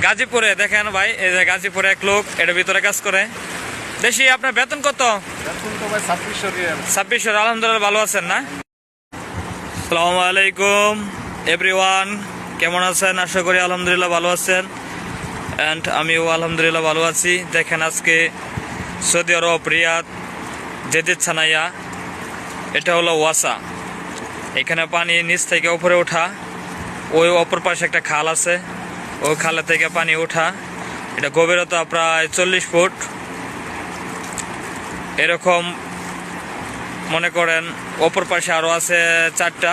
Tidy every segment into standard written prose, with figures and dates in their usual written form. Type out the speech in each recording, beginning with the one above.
গাজীপুরে দেখেন ভাই, এই যে গাজীপুরে এক লোক এটার ভিতরে কাজ করে। দেশি আপনার বেতন কত? বেতন তো ভাই 2600 রিয়াল। 2600। আলহামদুলিল্লাহ ভালো আছেন না? আসসালামু আলাইকুম এভরিওয়ান, কেমন আছেন? আশা করি আলহামদুলিল্লাহ ভালো আছেন, অ্যান্ড আমিও আলহামদুলিল্লাহ ভালো আছি। দেখেন আজকে সৌদি আরব রিয়াদ জেদিদ ছানাইয়া, এটা হলো ওয়াসা। এখানে পানি নিচ থেকে উপরে ওঠা, ওই অপর পাশে একটা খাল আছে, ওই খালে থেকে পানি ওঠা। এটা গভীরতা প্রায় 40 ফুট এরকম। মনে করেন অপর পাশে আরও আছে 4টা।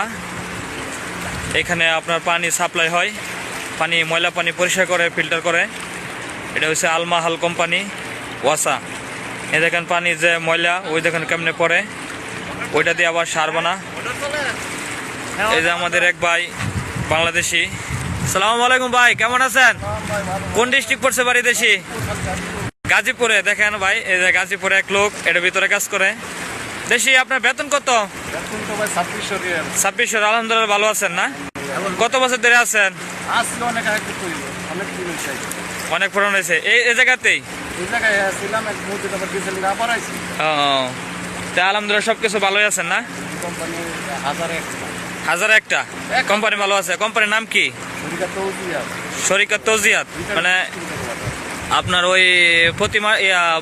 এখানে আপনার পানি সাপ্লাই হয়, পানি ময়লা পানি পরিষ্কার করে ফিল্টার করে। এটা হচ্ছে আলমাহাল কোম্পানি ওয়াসা। এ দেখেন পানি যে ময়লা, ওই দেখেন কেমনে পড়ে, ওইটা দিয়ে আবার সার বানা। এই যে আমাদের এক ভাই বাংলাদেশি। সালামু আলাইকুম ভাই, কেমন আছেন? কোন ডিস্ট্রিক্ট পড়ছে বাড়ি? দেশি গাজীপুরে। দেখেন ভাই, এই যে গাজীপুরে এক লোক এটার ভিতরে কাজ করে। দেশি আপনার বেতন কত? বেতন তো ভাই 2600 রিয়াল। 2600। আলহামদুলিল্লাহ ভালো আছেন না? কত বছর ধরে আছেন? আসলে অনেক আগে কইলো, অনেক দিন হইছে। অনেক পুরানো হয়েছে। এই জায়গাতেই এই জায়গায় ছিলাম, এক মুহূর্তে আবার ডিজেল আবার আইছি। ও, তা আলহামদুলিল্লাহ সব কিছু ভালোই আছেন না? কোম্পানি 1001 1001টা কোম্পানি ভালো আছে। কোম্পানির নাম কি? শরিকা তৌজিয়া। শরিকা তৌজিয়াত। মানে আপনার ওই প্রতি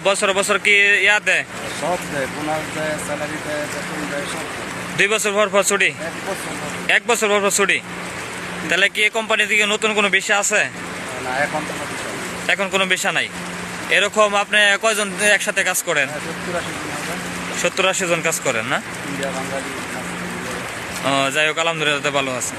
বছর বছর কি ইয়া দেয়? সব দেয়, বোনাস দেয়, স্যালারি দেয়, বেতন দেয়, সব দেয়। 2 বছর পর পর ছুটি? 1 বছর। 1 বছর পর পর ছুটি। তাহলে কি কোম্পানি থেকে নতুন কোনো বিষয় আছে? না, এখন তো কিছু নেই। এখন কোনো বিষয় নাই। এরকম আপনি কয়জন একসাথে কাজ করেন? 70-80 জন হবে। 70-80 জন কাজ করেন না? ইন্ডিয়া, বাঙালি, ও, যাই হোক আলহামদুলিল্লাহ ভালো আছে।